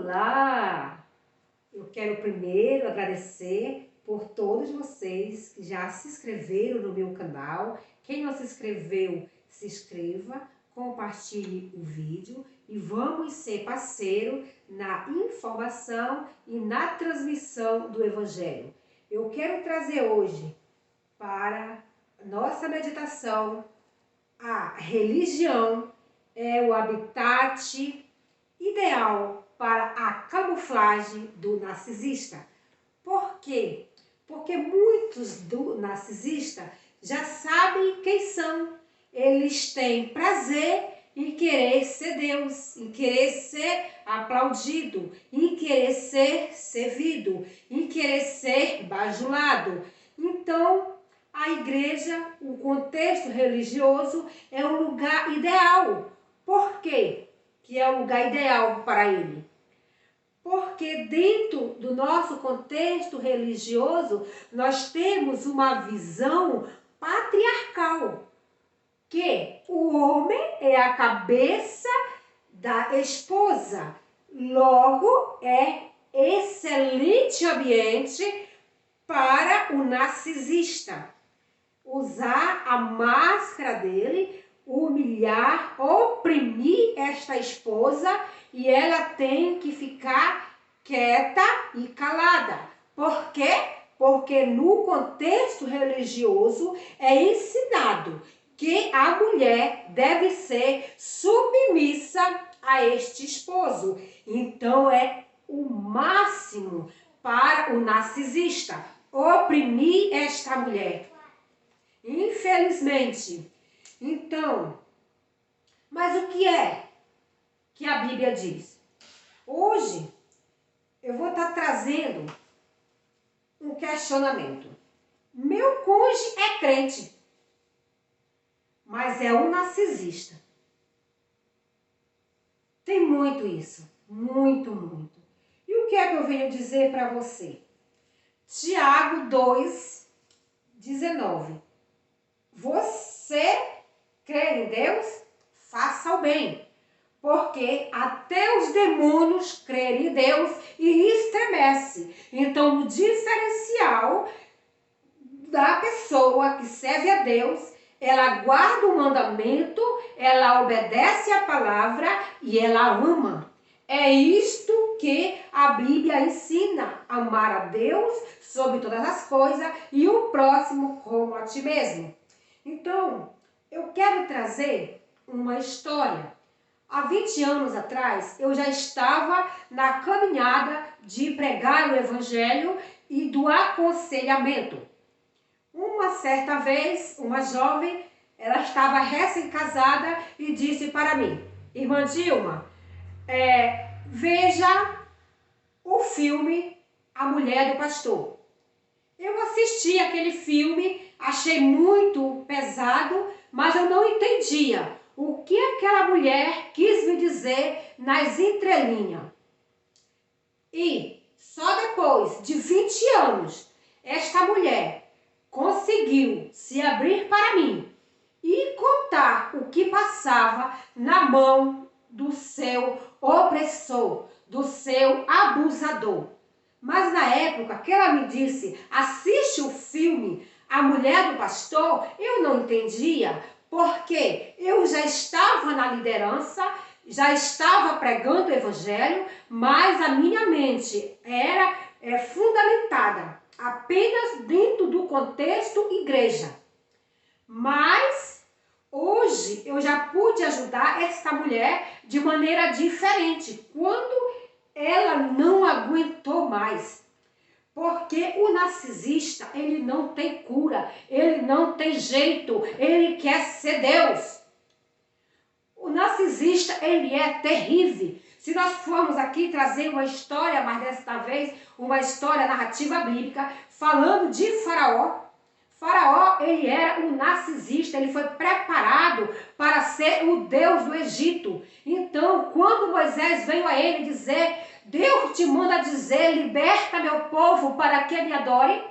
Olá! Eu quero primeiro agradecer por todos vocês que já se inscreveram no meu canal. Quem não se inscreveu, se inscreva, compartilhe o vídeo e vamos ser parceiro na informação e na transmissão do Evangelho. Eu quero trazer hoje para nossa meditação a religião é o habitat ideal para a camuflagem do narcisista. Por quê? Porque muitos do narcisista já sabem quem são. Eles têm prazer em querer ser Deus, em querer ser aplaudido, em querer ser servido, em querer ser bajulado. Então, a igreja, o contexto religioso é um lugar ideal. Por quê que é o lugar ideal para ele? Porque dentro do nosso contexto religioso, nós temos uma visão patriarcal, que o homem é a cabeça da esposa. Logo, é excelente ambiente para o narcisista usar a máscara dele, humilhar, oprimir esta esposa, e ela tem que ficar quieta e calada. Por quê? Porque no contexto religioso é ensinado que a mulher deve ser submissa a este esposo. Então é o máximo para o narcisista oprimir esta mulher. Infelizmente. Então, mas o que é que a Bíblia diz? Hoje eu vou estar trazendo um questionamento. Meu cônjuge é crente, mas é um narcisista. Tem muito isso, muito, muito. E o que é que eu venho dizer para você? Tiago 2:19. Você crê em Deus? Faça o bem, porque até os demônios creem em Deus e estremecem. Então, o diferencial da pessoa que serve a Deus, ela guarda o mandamento, ela obedece a palavra e ela ama. É isto que a Bíblia ensina: amar a Deus sobre todas as coisas e o próximo como a ti mesmo. Então, eu quero trazer uma história. Há 20 anos atrás, eu já estava na caminhada de pregar o Evangelho e do aconselhamento. Uma certa vez, uma jovem, ela estava recém-casada e disse para mim: Irmã Dilma, veja o filme A Mulher do Pastor. Eu assisti aquele filme, achei muito pesado, mas eu não entendia o que aquela mulher quis me dizer nas entrelinhas. E só depois de 20 anos, esta mulher conseguiu se abrir para mim e contar o que passava na mão do seu opressor, do seu abusador. Mas na época que ela me disse, assiste o filme A Mulher do Pastor, eu não entendia, porque eu já estava na liderança, já estava pregando o Evangelho, mas a minha mente era fundamentada apenas dentro do contexto igreja. Mas hoje eu já pude ajudar essa mulher de maneira diferente, quando ela não aguentou mais. Porque o narcisista, ele não tem cura, ele não tem jeito, ele quer ser Deus. O narcisista, ele é terrível. Se nós formos aqui trazer uma história, mas desta vez uma história narrativa bíblica, falando de Faraó. Faraó, ele era um narcisista, ele foi preparado para ser o Deus do Egito. Então, quando Moisés veio a ele dizer: Deus te manda dizer, liberta meu povo para que me adore.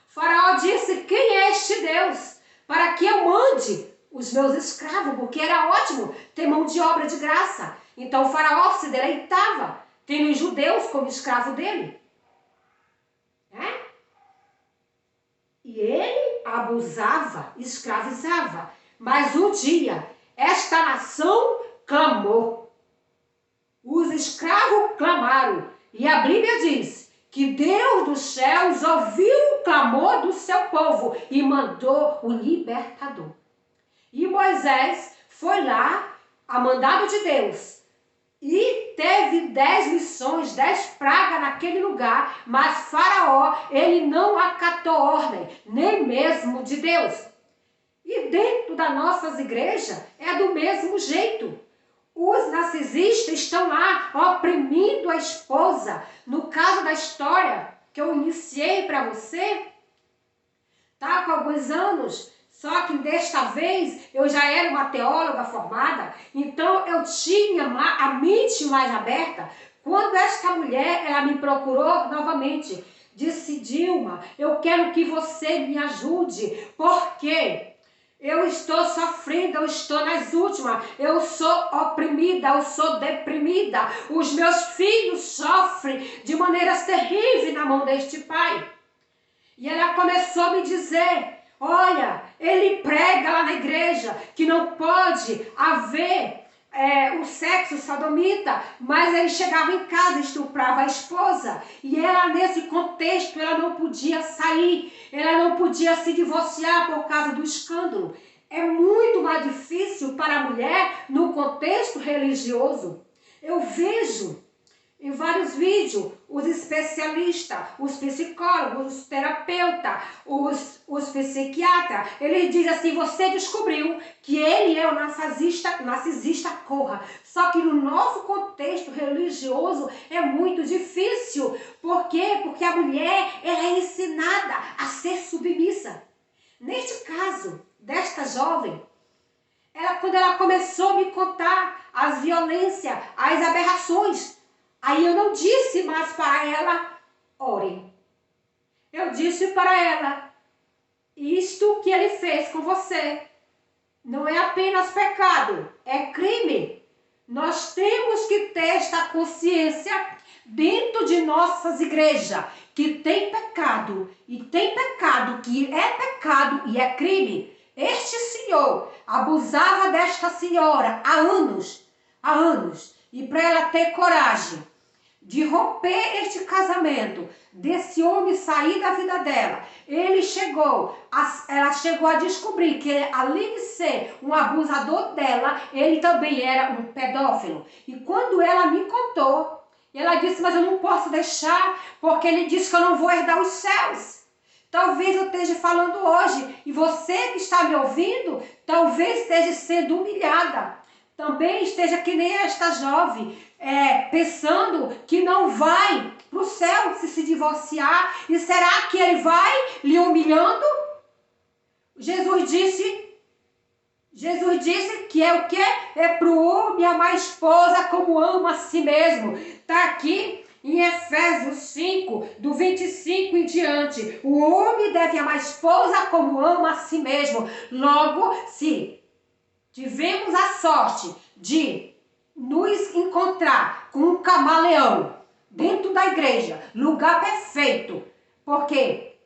Faraó disse: quem é este Deus? Para que eu mande os meus escravos, porque era ótimo ter mão de obra de graça. Então o Faraó se deleitava tendo os judeus como escravo dele. Né? E ele abusava, escravizava. Mas um dia, esta nação clamou. Os escravos clamaram. E a Bíblia diz que Deus dos céus ouviu o clamor do seu povo e mandou o libertador. E Moisés foi lá, a mandado de Deus, e teve 10 lições, 10 pragas naquele lugar, mas Faraó, ele não acatou ordem, nem mesmo de Deus. E dentro das nossas igrejas é do mesmo jeito. Os narcisistas estão lá oprimindo a esposa. No caso da história que eu iniciei para você, tá com alguns anos, só que desta vez eu já era uma teóloga formada, então eu tinha a mente mais aberta. Quando esta mulher, ela me procurou novamente, disse: Dilma, eu quero que você me ajude, porque eu estou sofrendo, eu estou nas últimas, eu sou oprimida, eu sou deprimida, os meus filhos sofrem de maneiras terríveis na mão deste pai. E ela começou a me dizer: olha, ele prega lá na igreja que não pode haver o sexo sodomita, mas ele chegava em casa e estuprava a esposa. E ela, nesse contexto, ela não podia sair, ela não podia se divorciar por causa do escândalo. É muito mais difícil para a mulher no contexto religioso. Eu vejo em vários vídeos os especialistas, os psicólogos, os terapeutas, os psiquiatras, eles dizem assim: você descobriu que ele é o narcisista, corra. Só que no nosso contexto religioso é muito difícil. Por quê? Porque a mulher, ela é ensinada a ser submissa. Neste caso desta jovem, quando ela começou a me contar as violências, as aberrações, aí eu não disse mais para ela: ore. Eu disse para ela: isto que ele fez com você não é apenas pecado, é crime. Nós temos que ter esta consciência dentro de nossas igrejas, que tem pecado, e tem pecado que é pecado e é crime. Este senhor abusava desta senhora há anos, e para ela ter coragem de romper este casamento, desse homem sair da vida dela, ela chegou a descobrir que, além de ser um abusador dela, ele também era um pedófilo. E quando ela me contou, ela disse: mas eu não posso deixar, porque ele disse que eu não vou herdar os céus. Talvez eu esteja falando hoje, e você que está me ouvindo, talvez esteja sendo humilhada. Também esteja que nem esta jovem, pensando que não vai para o céu se divorciar. E será que ele vai lhe humilhando? Jesus disse que é o quê? É para o homem amar a esposa como ama a si mesmo. Está aqui em Efésios 5, do 25 em diante. O homem deve amar a esposa como ama a si mesmo. Logo, se tivemos a sorte de nos encontrar com um camaleão dentro da igreja, lugar perfeito, porque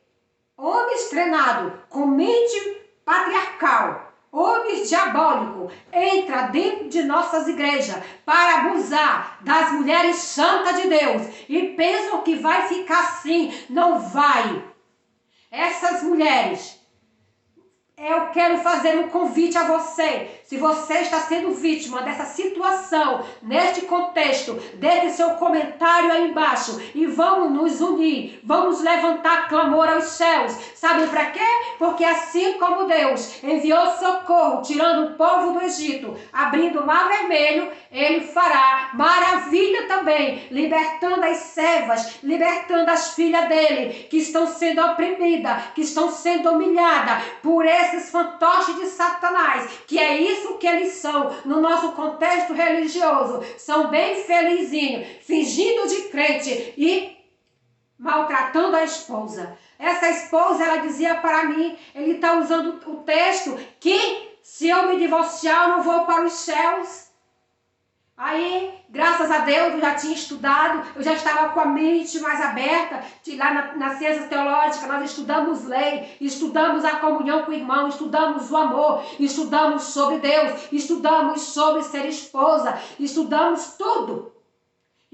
homens treinados com mente patriarcal, homens diabólicos, entram dentro de nossas igrejas para abusar das mulheres santas de Deus e pensam que vai ficar assim. Não vai. Essas mulheres, eu quero fazer um convite a você. Se você está sendo vítima dessa situação, neste contexto, deixe seu comentário aí embaixo e vamos nos unir, vamos levantar clamor aos céus. Sabe para quê? Porque assim como Deus enviou socorro, tirando o povo do Egito, abrindo o mar vermelho, ele fará maravilha também, libertando as servas, libertando as filhas dele, que estão sendo oprimidas, que estão sendo humilhadas por esses fantoches de Satanás, que é isso que eles são no nosso contexto religioso. São bem felizinhos, fingindo de crente e maltratando a esposa. Essa esposa, ela dizia para mim, ele está usando o texto que se eu me divorciar eu não vou para os céus. Aí Graças a Deus eu já tinha estudado, eu já estava com a mente mais aberta. Lá na ciência teológica nós estudamos lei, estudamos a comunhão com o irmão, estudamos o amor, estudamos sobre Deus, estudamos sobre ser esposa, estudamos tudo.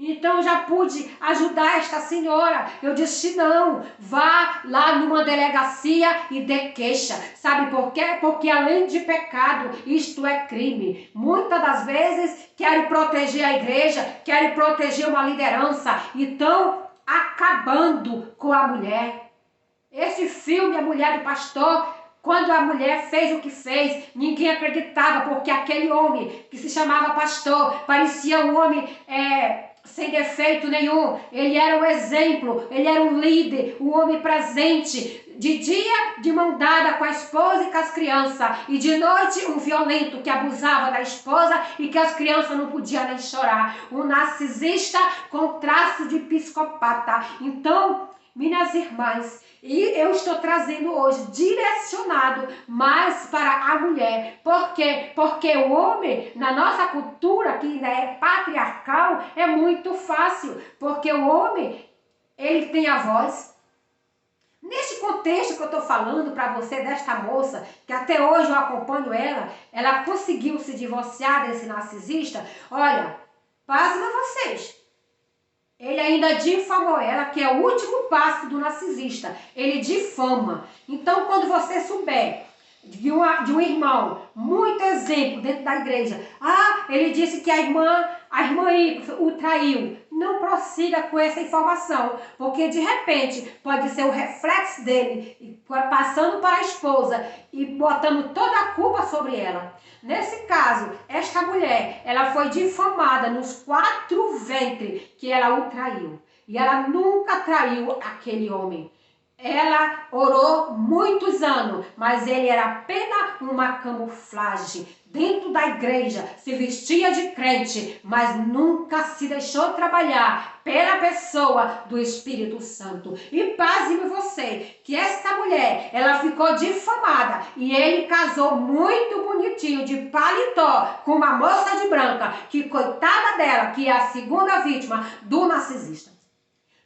Então eu já pude ajudar esta senhora. Eu disse, não, vá lá numa delegacia e dê queixa. Sabe por quê? Porque além de pecado, isto é crime. Muitas das vezes querem proteger a igreja, querem proteger uma liderança. Então, acabando com a mulher. Esse filme, A Mulher do Pastor, quando a mulher fez o que fez, ninguém acreditava, porque aquele homem que se chamava pastor, parecia um homem sem defeito nenhum. Ele era um exemplo, ele era um líder, um homem presente. De dia, de mão dada com a esposa e com as crianças. E de noite, um violento que abusava da esposa e que as crianças não podiam nem chorar. Um narcisista com traço de psicopata. Então, minhas irmãs, e eu estou trazendo hoje direcionado mais para a mulher. Por quê? Porque o homem, na nossa cultura, que é patriarcal, é muito fácil. Porque o homem, ele tem a voz. Neste contexto que eu estou falando para você, desta moça, que até hoje eu acompanho ela conseguiu se divorciar desse narcisista. Olha, pasmem vocês. Ele ainda difamou ela, que é o último passo do narcisista. Ele difama. Então, quando você souber de um irmão, muito exemplo dentro da igreja. Ele disse que a irmã o traiu. Não prossiga com essa informação, porque de repente pode ser o reflexo dele, passando para a esposa e botando toda a culpa sobre ela. Nesse caso, esta mulher, ela foi difamada nos 4 ventres que ela o traiu. E ela nunca traiu aquele homem. Ela orou muitos anos, mas ele era apenas uma camuflagem. Dentro da igreja, se vestia de crente, mas nunca se deixou trabalhar pela pessoa do Espírito Santo. E pasme você, que esta mulher, ela ficou difamada e ele casou muito bonitinho, de paletó, com uma moça de branca, que coitada dela, que é a segunda vítima do narcisista.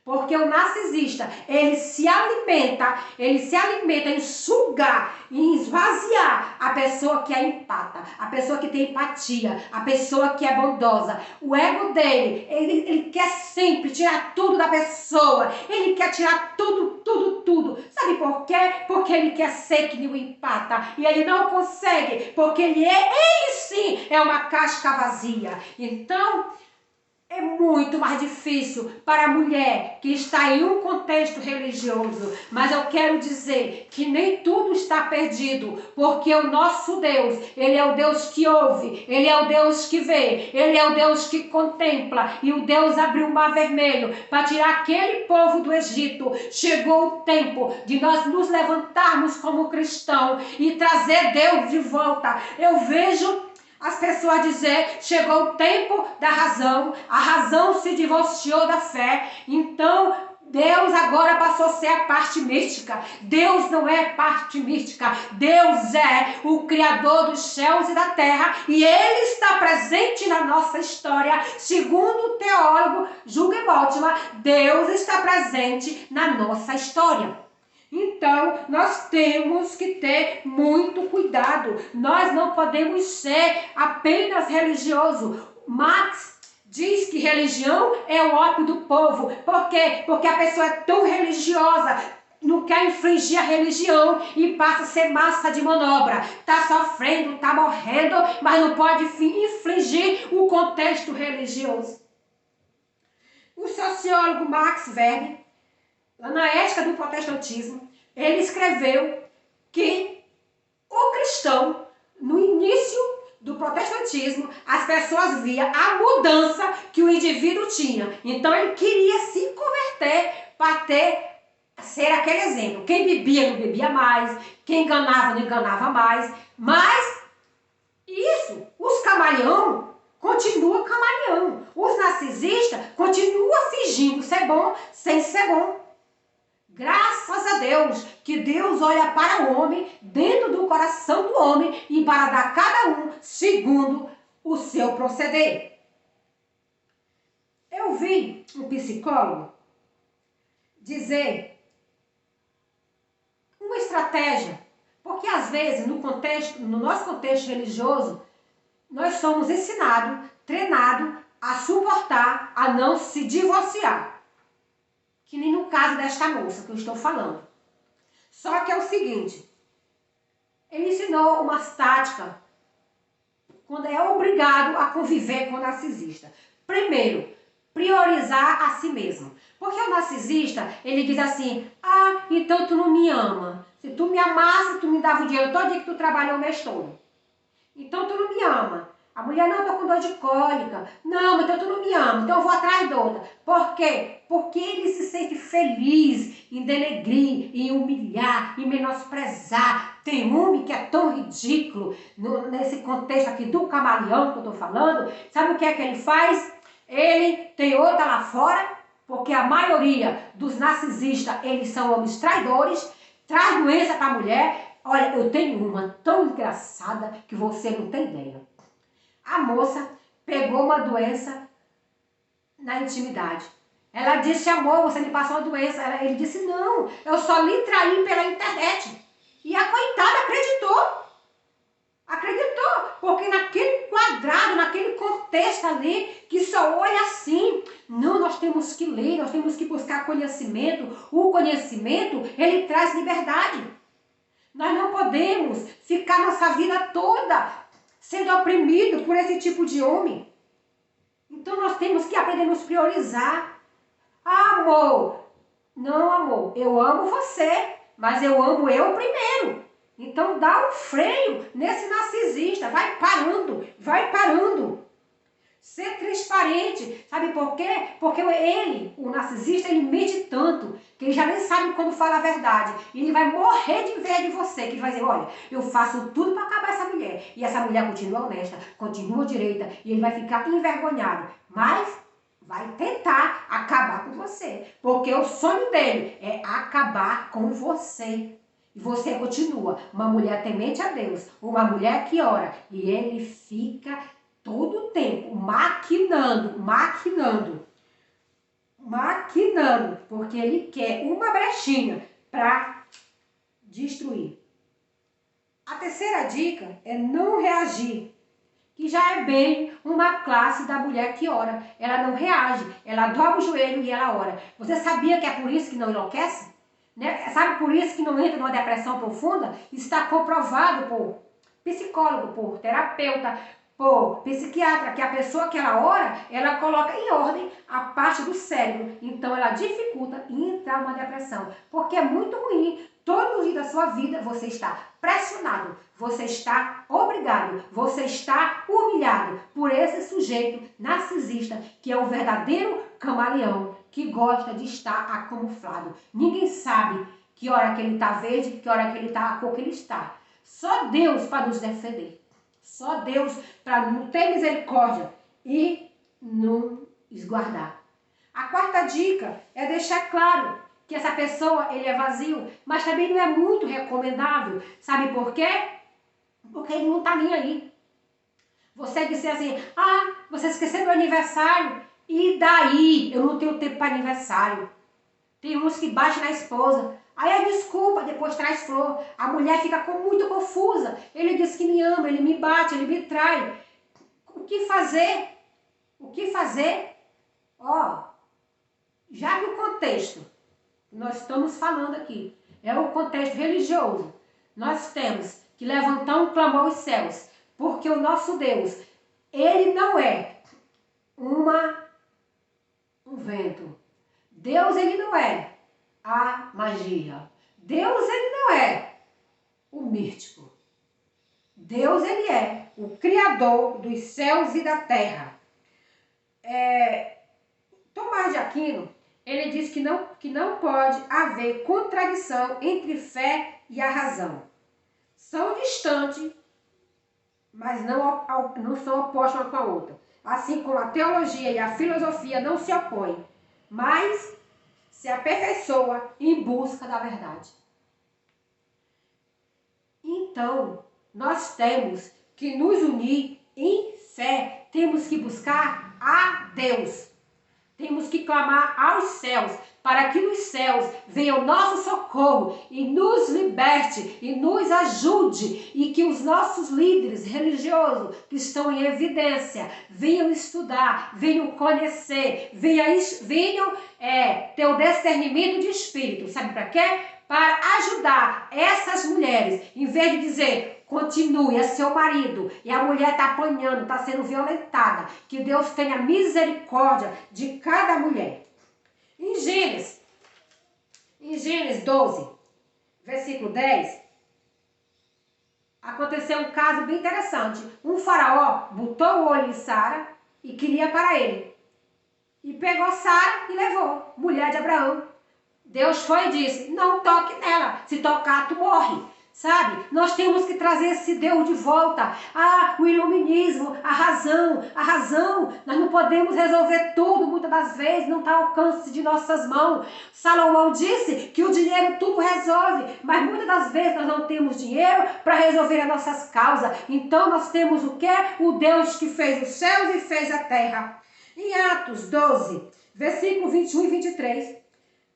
Porque o narcisista, ele se alimenta em sugar, em esvaziar a pessoa que é empata, a pessoa que tem empatia, a pessoa que é bondosa. O ego dele, ele quer sempre tirar tudo da pessoa, ele quer tirar tudo. Sabe por quê? Porque ele quer ser que nem o empata, e ele não consegue, porque ele sim é uma casca vazia. Então, é muito mais difícil para a mulher que está em um contexto religioso. Mas eu quero dizer que nem tudo está perdido, porque o nosso Deus, Ele é o Deus que ouve, Ele é o Deus que vê, Ele é o Deus que contempla. E o Deus abriu o mar vermelho para tirar aquele povo do Egito. Chegou o tempo de nós nos levantarmos como cristãos e trazer Deus de volta. Eu vejo as pessoas dizer, chegou o tempo da razão, a razão se divorciou da fé, então Deus agora passou a ser a parte mística. Deus não é parte mística, Deus é o Criador dos céus e da terra, e Ele está presente na nossa história. Segundo o teólogo Jürgen Moltmann, Deus está presente na nossa história. Então, nós temos que ter muito cuidado. Nós não podemos ser apenas religiosos. Marx diz que religião é o ópio do povo. Por quê? Porque a pessoa é tão religiosa, não quer infringir a religião e passa a ser massa de manobra. Está sofrendo, está morrendo, mas não pode infringir o contexto religioso. O sociólogo Max Weber, na ética do protestantismo, ele escreveu que o cristão, no início do protestantismo, as pessoas viam a mudança que o indivíduo tinha. Então ele queria se converter para ser aquele exemplo. Quem bebia não bebia mais, quem enganava não enganava mais. Mas isso, os camaleão continuam camaleão. Os narcisistas continuam fingindo ser bom sem ser bom. Graças a Deus, que Deus olha para o homem, dentro do coração do homem, e para dar cada um segundo o seu proceder. ouvi um psicólogo dizer uma estratégia, porque às vezes no nosso contexto religioso, nós somos ensinados, treinados a suportar, a não se divorciar. Que nem no caso desta moça que eu estou falando. Só que é o seguinte, ele ensinou uma tática quando é obrigado a conviver com o narcisista. Primeiro, priorizar a si mesmo. Porque o narcisista, ele diz assim, ah, então tu não me ama. Se tu me amasse, tu me dava o dinheiro todo dia que tu trabalhou o mês todo. Então tu não me ama. A mulher, não, eu tô com dor de cólica. Não, então tu não me ama, então eu vou atrás de outra. Por quê? Porque ele se sente feliz em denegrir, em humilhar, em menosprezar. Tem homem que é tão ridículo, nesse contexto aqui do camaleão que eu tô falando. Sabe o que é que ele faz? Ele tem outra lá fora, porque a maioria dos narcisistas, eles são homens traidores, traz doença pra mulher. Olha, eu tenho uma tão engraçada que você não tem ideia. A moça pegou uma doença na intimidade. Ela disse, amor, você me passou uma doença. Ele disse, não, eu só lhe traí pela internet. E a coitada acreditou. Acreditou, porque naquele quadrado, naquele contexto ali, que só olha assim. Não, nós temos que ler, nós temos que buscar conhecimento. O conhecimento, ele traz liberdade. Nós não podemos ficar nossa vida toda sendo oprimido por esse tipo de homem. Então nós temos que aprender a nos priorizar. Ah, amor, não, amor, eu amo você, mas eu amo eu primeiro. Então dá um freio nesse narcisista, vai parando, vai parando. Ser transparente, sabe por quê? Porque ele, o narcisista, ele mente tanto, que ele já nem sabe quando fala a verdade. E ele vai morrer de inveja de você, que ele vai dizer, olha, eu faço tudo para acabar essa mulher. E essa mulher continua honesta, continua direita, e ele vai ficar envergonhado. Mas vai tentar acabar com você, porque o sonho dele é acabar com você. E você continua uma mulher temente a Deus, uma mulher que ora, e ele fica todo o tempo maquinando, porque ele quer uma brechinha para destruir. A terceira dica é não reagir, que já é bem uma classe da mulher que ora. Ela não reage, ela dobra o joelho e ela ora. Você sabia que é por isso que não enlouquece? Né? Sabe por isso que não entra numa depressão profunda? Está comprovado por psicólogo, por terapeuta, por psiquiatra, que a pessoa que ela ora, ela coloca em ordem a parte do cérebro. Então ela dificulta entrar numa depressão. Porque é muito ruim. Todos os dias da sua vida você está pressionado, você está obrigado, você está humilhado por esse sujeito narcisista que é o verdadeiro camaleão, que gosta de estar camuflado. Ninguém sabe que hora que ele está verde, que hora que ele está a cor que ele está. Só Deus para nos defender. Só Deus para não ter misericórdia e nos guardar. A quarta dica é deixar claro que essa pessoa, ele é vazio, mas também não é muito recomendável. Sabe por quê? Porque ele não está nem aí. Você disser assim, ah, você esqueceu do aniversário, e daí? Eu não tenho tempo para aniversário. Tem uns que batem na esposa. Aí a desculpa, depois traz flor. A mulher fica muito confusa. Ele diz que me ama, ele me bate, ele me trai. O que fazer? O que fazer? Ó, já que o contexto nós estamos falando aqui é o contexto religioso, nós temos que levantar um clamor aos céus, porque o nosso Deus, ele não é um vento. Deus, ele não é a magia. Deus, ele não é o místico. Deus, ele é o Criador dos céus e da terra. Tomás de Aquino, ele diz que não pode haver contradição entre fé e a razão. São distantes, mas não são opostas uma com a outra. Assim como a teologia e a filosofia não se opõem, mas se aperfeiçoa em busca da verdade. Então, nós temos que nos unir em fé, temos que buscar a Deus. Temos que clamar aos céus, para que nos céus venha o nosso socorro e nos liberte e nos ajude, e que os nossos líderes religiosos que estão em evidência venham estudar, venham conhecer, venham ter o discernimento de espírito. Sabe para quê? Para ajudar essas mulheres, em vez de dizer: continue, é seu marido e a mulher está apanhando, está sendo violentada. Que Deus tenha misericórdia de cada mulher. Em Gênesis 12, versículo 10, aconteceu um caso bem interessante. Um faraó botou o olho em Sara e queria para ele. E pegou Sara e levou, mulher de Abraão. Deus foi e disse: não toque nela, se tocar tu morre. Sabe? Nós temos que trazer esse Deus de volta. O iluminismo, a razão. Nós não podemos resolver tudo, muitas das vezes não está ao alcance de nossas mãos. Salomão disse que o dinheiro tudo resolve, mas muitas das vezes nós não temos dinheiro para resolver as nossas causas. Então nós temos o quê? O Deus que fez os céus e fez a terra. Em Atos 12, versículo 21 e 23,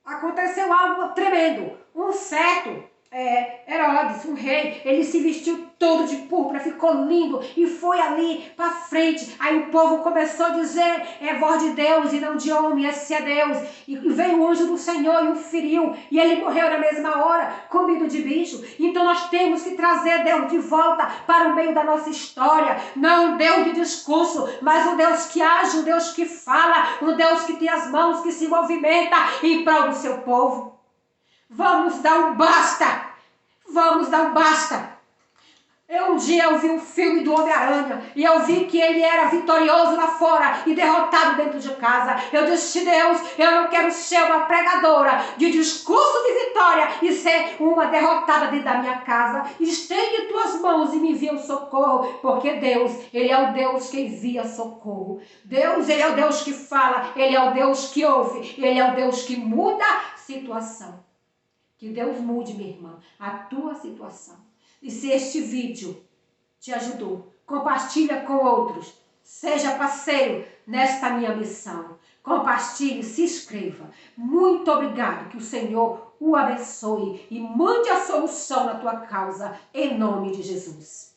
aconteceu algo tremendo. Um certo Herodes, um rei, ele se vestiu todo de púrpura, ficou lindo e foi ali para frente. Aí o povo começou a dizer: é voz de Deus e não de homem, esse é Deus. E veio o anjo do Senhor e o feriu, e ele morreu na mesma hora, comido de bicho. Então nós temos que trazer Deus de volta para o meio da nossa história. Não um Deus de discurso, mas um Deus que age, um Deus que fala, um Deus que tem as mãos, que se movimenta em prol do seu povo. Vamos dar um basta. Vamos dar um basta. Um dia eu vi um filme do Homem-Aranha e eu vi que ele era vitorioso lá fora e derrotado dentro de casa. Eu disse: Deus, eu não quero ser uma pregadora de discurso de vitória e ser uma derrotada dentro da minha casa. Estende tuas mãos e me envia o socorro, porque Deus, ele é o Deus que envia socorro. Deus, ele é o Deus que fala, ele é o Deus que ouve, ele é o Deus que muda a situação. Que Deus mude, minha irmã, a tua situação. E se este vídeo te ajudou, compartilha com outros. Seja parceiro nesta minha missão. Compartilhe, se inscreva. Muito obrigado. Que o Senhor o abençoe e mande a solução na tua causa, em nome de Jesus.